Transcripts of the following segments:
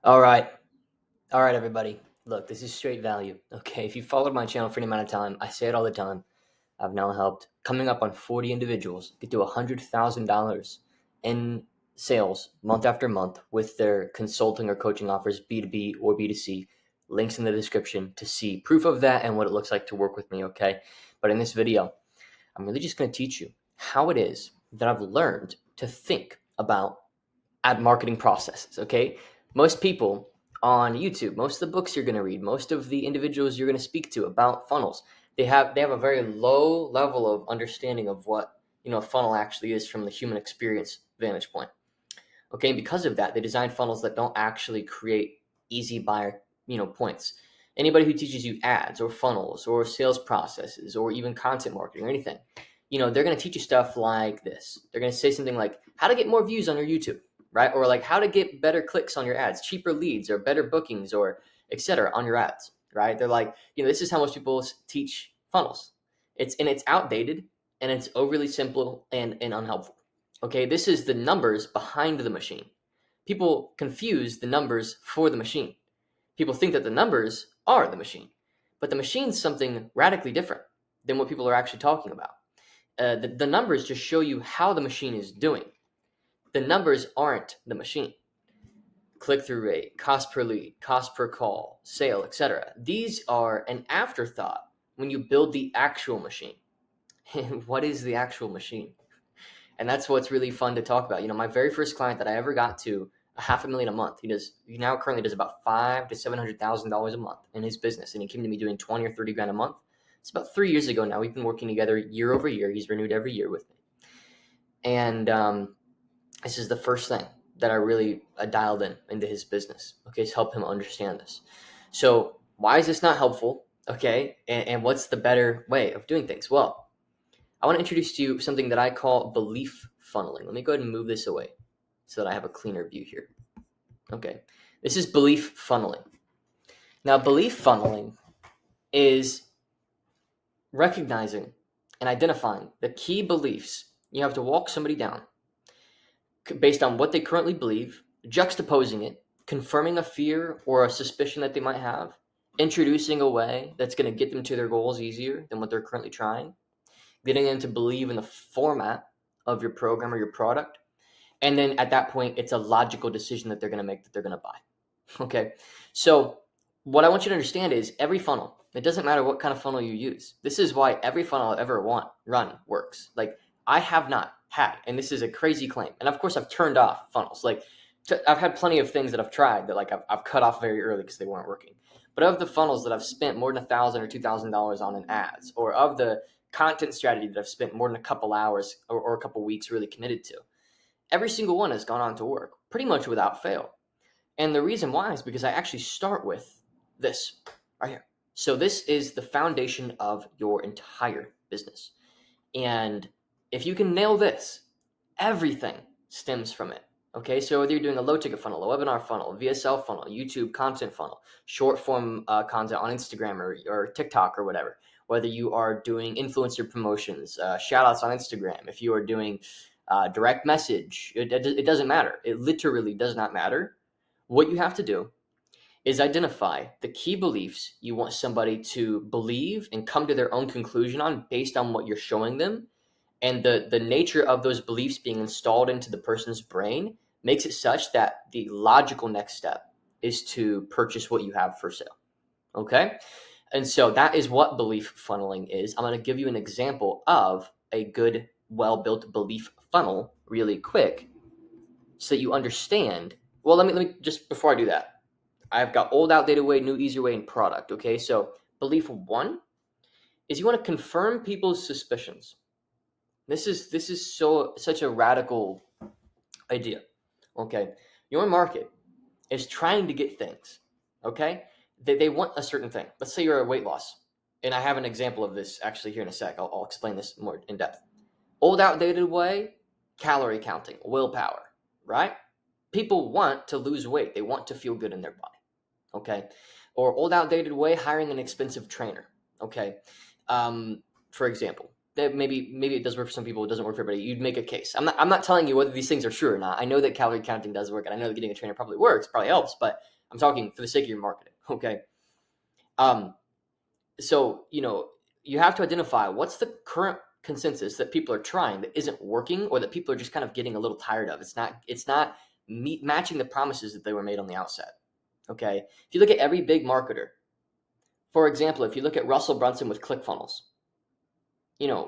All right. All right, everybody. Look, this is straight value. Okay. If you followed my channel for any amount of time, I say it all the time. I've now helped coming up on 40 individuals get to $100,000 in sales month after month with their consulting or coaching offers, B2B or B2C. Links in the description to see proof of that and what it looks like to work with me. Okay. But in this video, I'm really just going to teach you how it is that I've learned to think about ad marketing processes. Okay. Most people on YouTube, most of the books you're going to read, most of the individuals you're going to speak to about funnels, they have a very low level of understanding of what a funnel actually is from the human experience vantage point. Okay, and because of that, they design funnels that don't actually create easy buyer points. Anybody who teaches you ads or funnels or sales processes or even content marketing or anything, they're going to teach you stuff like this. They're going to say something like how to get more views on your YouTube, right? Or like how to get better clicks on your ads, cheaper leads or better bookings or etc. on your ads, right? They're like, this is how most people teach funnels. It's outdated and it's overly simple and unhelpful. Okay, this is the numbers behind the machine. People confuse the numbers for the machine. People think that the numbers are the machine, but the machine's something radically different than what people are actually talking about. The numbers just show you how the machine is doing. The numbers aren't the machine. Click-through rate, cost per lead, cost per call, sale, etc. These are an afterthought when you build the actual machine. And what is the actual machine? And that's what's really fun to talk about. My very first client that I ever got to $500,000 a month. He now currently does about $500,000 to $700,000 a month in his business, and he came to me doing 20 or 30 grand a month. It's about 3 years ago now. We've been working together year over year. He's renewed every year with me, and this is the first thing that I really dialed into his business. Okay, to help him understand this. So why is this not helpful? Okay, and what's the better way of doing things? Well, I want to introduce to you something that I call belief funneling. Let me go ahead and move this away so that I have a cleaner view here. Okay, this is belief funneling. Now, belief funneling is recognizing and identifying the key beliefs you have to walk somebody down based on what they currently believe, juxtaposing it, confirming a fear or a suspicion that they might have, introducing a way that's going to get them to their goals easier than what they're currently trying, getting them to believe in the format of your program or your product. And then at that point, it's a logical decision that they're going to make that they're going to buy. Okay. So what I want you to understand is every funnel, it doesn't matter what kind of funnel you use. This is why every funnel I've ever run works. Like I have not had, and this is a crazy claim. And of course I've turned off funnels. Like I've had plenty of things that I've tried that like I've cut off very early because they weren't working. But of the funnels that I've spent more than $1,000 or $2,000 on in ads, or of the content strategy that I've spent more than a couple hours or a couple weeks really committed to, every single one has gone on to work pretty much without fail. And the reason why is because I actually start with this right here. So this is the foundation of your entire business. And if you can nail this, everything stems from it. Okay, so whether you're doing a low ticket funnel, a webinar funnel, VSL funnel, YouTube content funnel, short form content on Instagram or TikTok or whatever, whether you are doing influencer promotions, shout outs on Instagram, if you are doing direct message, it doesn't matter. It literally does not matter. What you have to do is identify the key beliefs you want somebody to believe and come to their own conclusion on based on what you're showing them. And the nature of those beliefs being installed into the person's brain makes it such that the logical next step is to purchase what you have for sale. Okay? And so that is what belief funneling is. I'm going to give you an example of a good, well-built belief funnel really quick so that you understand. Well, let me just, before I do that, I've got old, outdated way, new, easier way, and product. Okay, so belief one is you want to confirm people's suspicions. This is such a radical idea. Okay, your market is trying to get things. Okay, they want a certain thing. Let's say you're a weight loss, and I have an example of this actually here in a sec. I'll explain this more in depth. Old, outdated way, calorie counting, willpower, right? People want to lose weight. They want to feel good in their body. Okay. Or old, outdated way, hiring an expensive trainer. Okay. For example, that maybe it does work for some people, it doesn't work for everybody. You'd make a case. I'm not telling you whether these things are true or not. I know that calorie counting does work, and I know that getting a trainer probably works, probably helps, but I'm talking for the sake of your marketing, okay? So, you have to identify what's the current consensus that people are trying that isn't working, or that people are just kind of getting a little tired of. It's not matching the promises that they were made on the outset, okay? If you look at every big marketer, for example, if you look at Russell Brunson with ClickFunnels,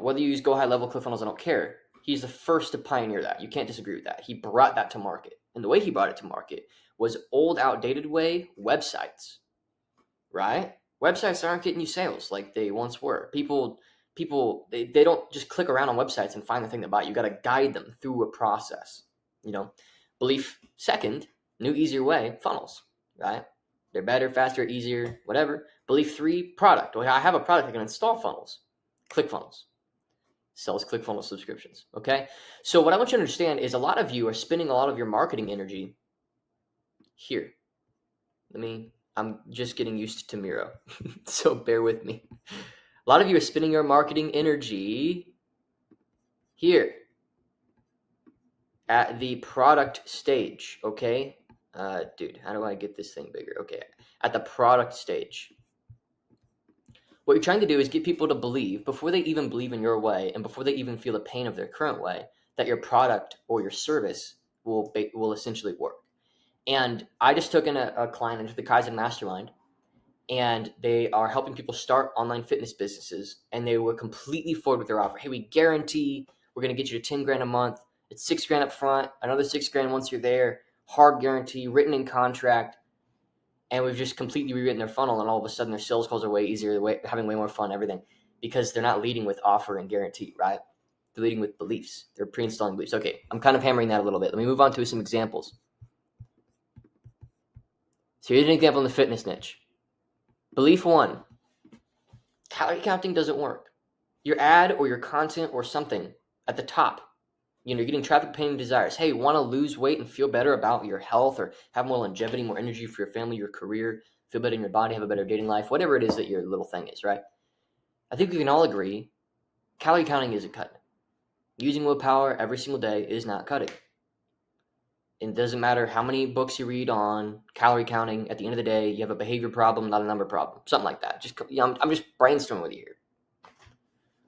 whether you use Go High Level, ClickFunnels, I don't care. He's the first to pioneer that. You can't disagree with that. He brought that to market. And the way he brought it to market was old, outdated way websites, right? Websites aren't getting you sales like they once were. People, they don't just click around on websites and find the thing to buy. You got to guide them through a process, Belief second, new, easier way, funnels, right? They're better, faster, easier, whatever. Belief three, product. Well, I have a product that can install funnels. ClickFunnels sells ClickFunnels subscriptions. Okay. So what I want you to understand is a lot of you are spending a lot of your marketing energy here. I'm just getting used to Miro. So bear with me. A lot of you are spending your marketing energy here at the product stage. Okay. Dude, how do I get this thing bigger? Okay. At the product stage. What you're trying to do is get people to believe, before they even believe in your way and before they even feel the pain of their current way, that your product or your service will essentially work. And I just took in a client into the Kaizen Mastermind, and they are helping people start online fitness businesses. And they were completely forward with their offer. Hey, we guarantee we're going to get you to 10 grand a month. It's 6 grand up front, another 6 grand once you're there, hard guarantee, written in contract. And we've just completely rewritten their funnel, and all of a sudden their sales calls are way easier, having way more fun, everything, because they're not leading with offer and guarantee, right? They're leading with beliefs. They're pre-installing beliefs. Okay, I'm kind of hammering that a little bit. Let me move on to some examples. So here's an example in the fitness niche. Belief one, calorie counting doesn't work. Your ad or your content or something at the top, you're getting traffic, pain, and desires. Hey, want to lose weight and feel better about your health, or have more longevity, more energy for your family, your career, feel better in your body, have a better dating life, whatever it is that your little thing is, right? I think we can all agree calorie counting isn't cutting. Using willpower every single day is not cutting. It doesn't matter how many books you read on calorie counting. At the end of the day, you have a behavior problem, not a number problem. Something like that. I'm just brainstorming with you here.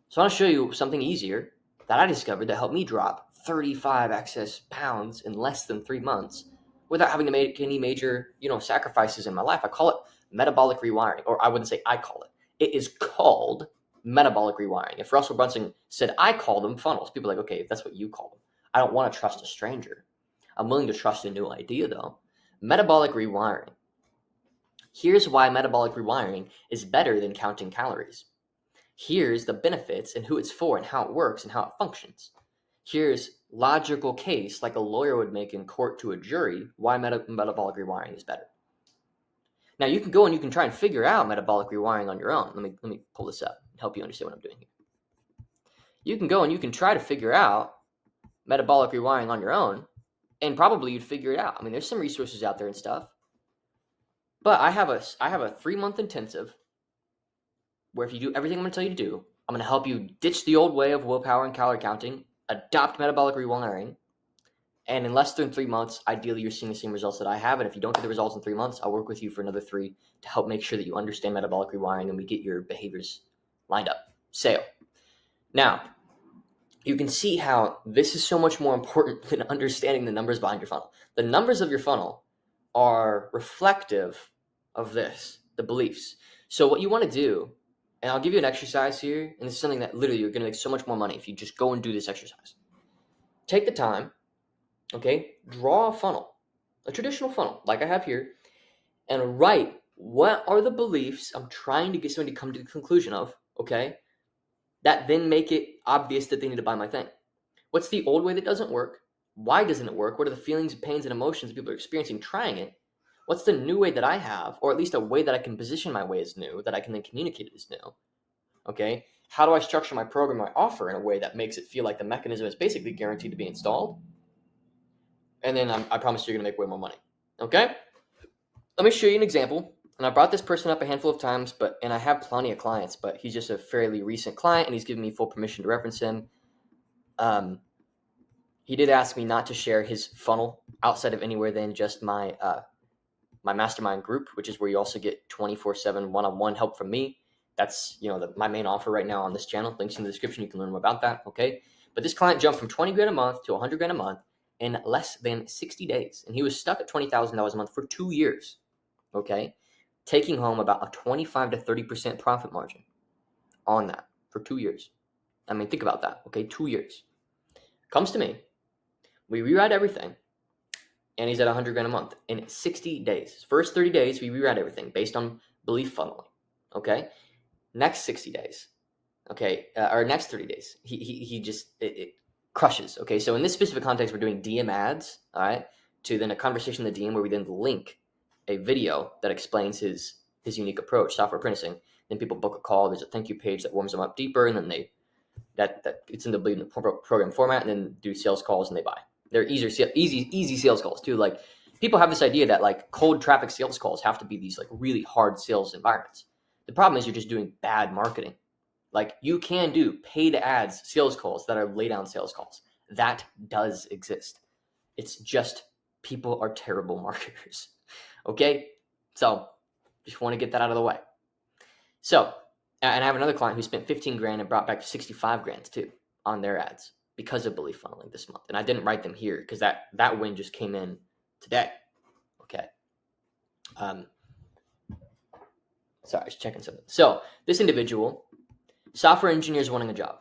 So I want to show you something easier that I discovered that helped me drop 35 excess pounds in less than 3 months without having to make any major, sacrifices in my life. I call it metabolic rewiring, or I wouldn't say I call it. It is called metabolic rewiring. If Russell Brunson said I call them funnels, people are like, okay, if that's what you call them. I don't want to trust a stranger. I'm willing to trust a new idea, though. Metabolic rewiring. Here's why metabolic rewiring is better than counting calories. Here's the benefits and who it's for and how it works and how it functions. Here's logical case, like a lawyer would make in court to a jury, why metabolic rewiring is better. Now you can go and you can try and figure out metabolic rewiring on your own. Let me pull this up and help you understand what I'm doing here. You can go and you can try to figure out metabolic rewiring on your own, and probably you'd figure it out. I mean, there's some resources out there and stuff. But I have a 3-month intensive where if you do everything I'm going to tell you to do, I'm going to help you ditch the old way of willpower and calorie counting, adopt metabolic rewiring, and in less than 3 months, ideally you're seeing the same results that I have. And if you don't get the results in 3 months, I'll work with you for another 3 to help make sure that you understand metabolic rewiring and we get your behaviors lined up. Sale. Now, you can see how this is so much more important than understanding the numbers behind your funnel. The numbers of your funnel are reflective of this, the beliefs. So what you want to do, and I'll give you an exercise here, and this is something that literally you're going to make so much more money if you just go and do this exercise. Take the time, okay, draw a funnel, a traditional funnel like I have here, and write what are the beliefs I'm trying to get somebody to come to the conclusion of, okay, that then make it obvious that they need to buy my thing. What's the old way that doesn't work? Why doesn't it work? What are the feelings, pains, and emotions people are experiencing trying it? What's the new way that I have, or at least a way that I can position my way as new, that I can then communicate it as new? Okay, how do I structure my program, my offer in a way that makes it feel like the mechanism is basically guaranteed to be installed? And then I promise you're going to make way more money. Okay, let me show you an example And I brought this person up a handful of times, and I have plenty of clients, but he's just a fairly recent client, and he's given me full permission to reference him. He did ask me not to share his funnel outside of anywhere than just my mastermind group, which is where you also get 24/7 one-on-one help from me. That's my main offer right now on this channel. Links in the description. You can learn more about that. Okay, but this client jumped from 20 grand a month to 100 grand a month in less than 60 days, and he was stuck at $20,000 a month for 2 years. Okay, taking home about a 25 to 30% profit margin on that for 2 years. I mean, think about that. Okay, 2 years. Comes to me. We rewrite everything, and he's at 100 grand a month in 60 days. First 30 days, we rewrite everything based on belief funneling. Okay, next 60 days, okay, or next 30 days, he just it crushes. Okay, so in this specific context, we're doing DM ads, all right, to then a conversation in the DM where we then link a video that explains his unique approach, software apprenticing. Then people book a call. There's a thank you page that warms them up deeper, and then that it's in the program format, and then do sales calls, and they buy. They're easy sales calls too. Like, people have this idea that like cold traffic sales calls have to be these like really hard sales environments. The problem is you're just doing bad marketing. Like, you can do paid ads sales calls that are lay down sales calls. That does exist. It's just people are terrible marketers. Okay, so just want to get that out of the way. So, and I have another client who spent 15 grand and brought back 65 grand too on their ads because of belief funneling this month. And I didn't write them here because that win just came in today. Okay. Sorry, I was checking something. So this individual, software engineers wanting a job.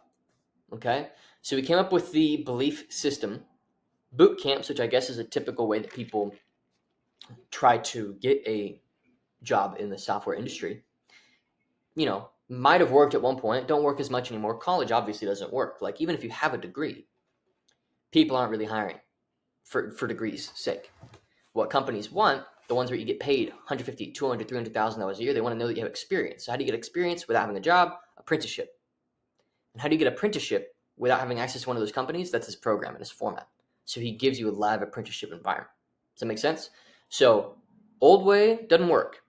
Okay. So we came up with the belief system boot camps, which I guess is a typical way that people try to get a job in the software industry. Might have worked at one point, don't work as much anymore. College obviously doesn't work. Like, even if you have a degree, people aren't really hiring for degrees' sake. What companies want, the ones where you get paid $150,000, $200,000, $300,000 a year, they want to know that you have experience. So how do you get experience without having a job? Apprenticeship. And how do you get apprenticeship without having access to one of those companies? That's his program and his format. So he gives you a live apprenticeship environment. Does that make sense? So old way doesn't work.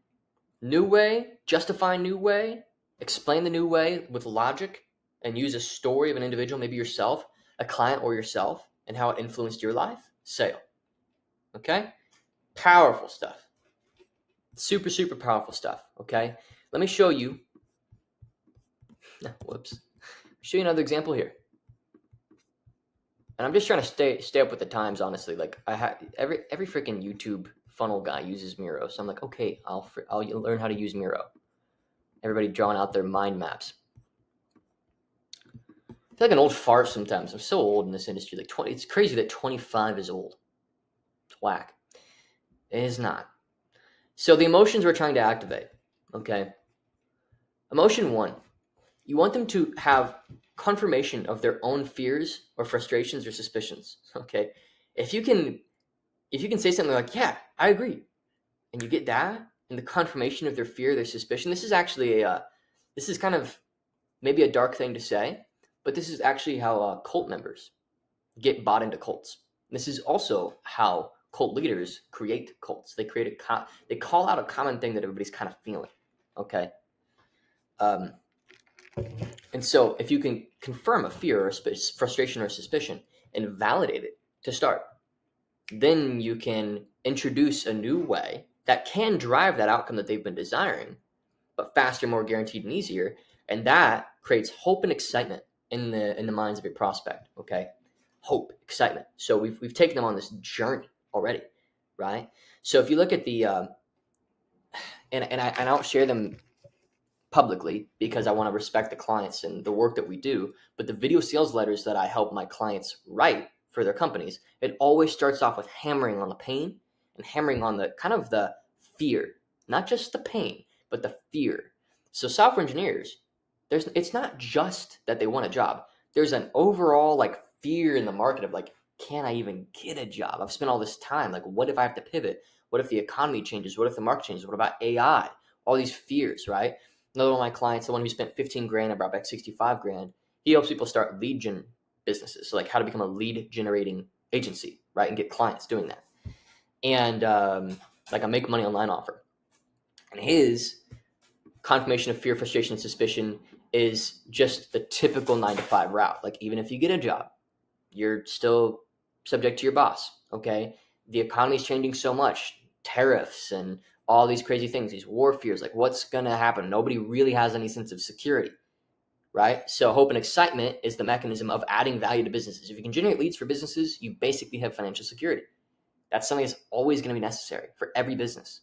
New way, justify new way, explain the new way with logic, and use a story of an individual, maybe yourself, a client or yourself, and how it influenced your life. Sale. Okay? Powerful stuff. Super, super powerful stuff. Okay? Let me show you. Whoops. Show you another example here. And I'm just trying to stay up with the times, honestly. Like, I have every freaking YouTube funnel guy uses Miro, so I'm like, okay, I'll learn how to use Miro. Everybody drawing out their mind maps. I feel like an old fart sometimes. I'm so old in this industry. Like, it's crazy that 25 is old. It's whack. It is not. So the emotions we're trying to activate. Okay. Emotion 1. You want them to have confirmation of their own fears or frustrations or suspicions. Okay. If you can say something like, yeah, I agree, and you get that and the confirmation of their fear, their suspicion, this is actually this is kind of maybe a dark thing to say, but this is actually how cult members get bought into cults. This is also how cult leaders create cults. They they call out a common thing that everybody's kind of feeling. Okay. And so if you can confirm a fear or frustration or suspicion and validate it to start, then you can introduce a new way that can drive that outcome that they've been desiring, but faster, more guaranteed, and easier. And that creates hope and excitement in the minds of your prospect. Okay, hope, excitement. So we've taken them on this journey already, right? So if you look at the and I don't share them publicly because I want to respect the clients and the work that we do, but the video sales letters that I help my clients write for their companies, it always starts off with hammering on the pain and hammering on the kind of the fear, not just the pain, but the fear. So software engineers, it's not just that they want a job. There's an overall like fear in the market of like, can I even get a job? I've spent all this time. Like, what if I have to pivot? What if the economy changes? What if the market changes? What about AI? All these fears, right? Another one of my clients, the one who spent 15 grand and brought back 65 grand, he helps people start lead gen businesses. So like how to become a lead generating agency, right? And get clients doing that. And like a make money online offer. And his confirmation of fear, frustration, and suspicion is just the typical 9 to 5 route. Like, even if you get a job, you're still subject to your boss, okay? The economy is changing so much, tariffs and all these crazy things, these war fears, like what's going to happen? Nobody really has any sense of security, right? So hope and excitement is the mechanism of adding value to businesses. If you can generate leads for businesses, you basically have financial security. That's something that's always going to be necessary for every business.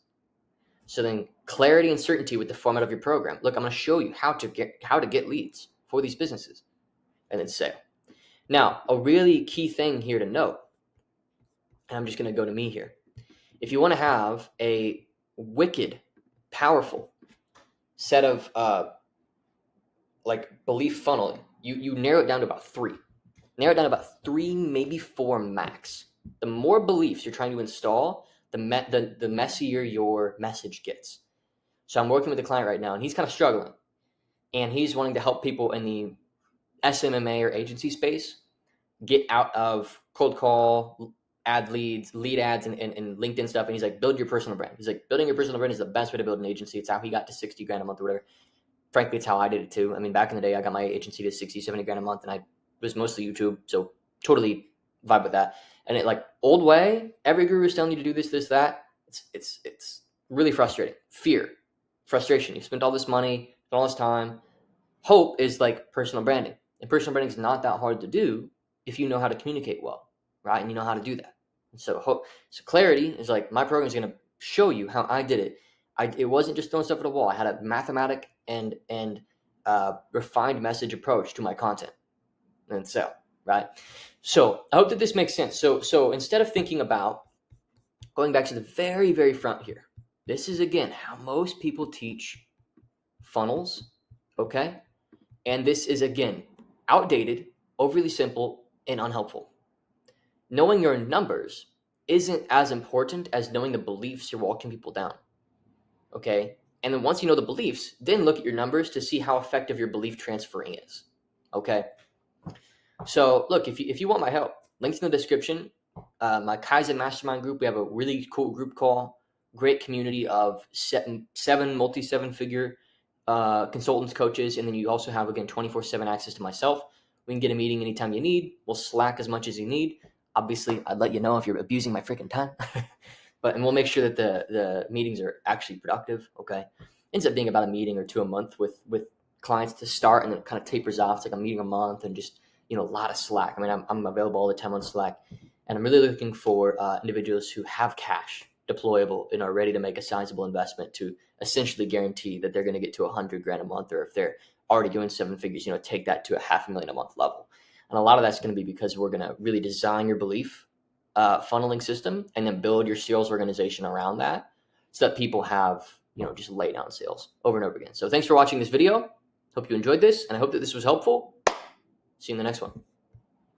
So then clarity and certainty with the format of your program. Look, I'm going to show you how to get leads for these businesses, and then sale. Now, a really key thing here to note, and I'm just going to go to me here. If you want to have a wicked, powerful set of like belief funneling, you narrow it down to about 3. Narrow it down to about 3, maybe 4 max. The more beliefs you're trying to install, the messier your message gets. So I'm working with a client right now, and he's kind of struggling, and he's wanting to help people in the SMMA or agency space get out of cold call, lead ads, and LinkedIn stuff. And he's like, build your personal brand. He's like, building your personal brand is the best way to build an agency. It's how he got to 60 grand a month or whatever. Frankly, it's how I did it too. I mean, back in the day, I got my agency to 60, 70 grand a month, and I was mostly YouTube. So totally vibe with that. And it, like, old way, every guru is telling you to do this, that. It's really frustrating. Fear, frustration. You spent all this money, all this time. Hope is like personal branding. And personal branding is not that hard to do if you know how to communicate well, right? And you know how to do that. And so clarity is like, my program is going to show you how I did it. It wasn't just throwing stuff at a wall. I had a mathematic and refined message approach to my content and sell, right? So I hope that this makes sense. So instead of thinking about going back to the very, very front here, this is, again, how most people teach funnels, okay? And this is, again, outdated, overly simple, and unhelpful. Knowing your numbers isn't as important as knowing the beliefs you're walking people down, okay? And then once you know the beliefs, then look at your numbers to see how effective your belief transferring is, okay? So look, if you want my help, links in the description. My Kaizen Mastermind group, we have a really cool group call, great community of multi-7-figure consultants, coaches, and then you also have, again, 24/7 access to myself. We can get a meeting anytime you need. We'll Slack as much as you need. Obviously, I'd let you know if you're abusing my freaking time, and we'll make sure that the meetings are actually productive. Okay, ends up being about a meeting or 2 a month with clients to start, and then it kind of tapers off. It's like a meeting a month, and just, a lot of Slack. I mean, I'm available all the time on Slack, and I'm really looking for individuals who have cash deployable and are ready to make a sizable investment to essentially guarantee that they're going to get to 100 grand a month, or if they're already doing 7 figures, take that to a $500,000 a month level. And a lot of that's going to be because we're going to really design your belief funneling system and then build your sales organization around that so that people have, just lay down sales over and over again. So thanks for watching this video. Hope you enjoyed this, and I hope that this was helpful. See you in the next one.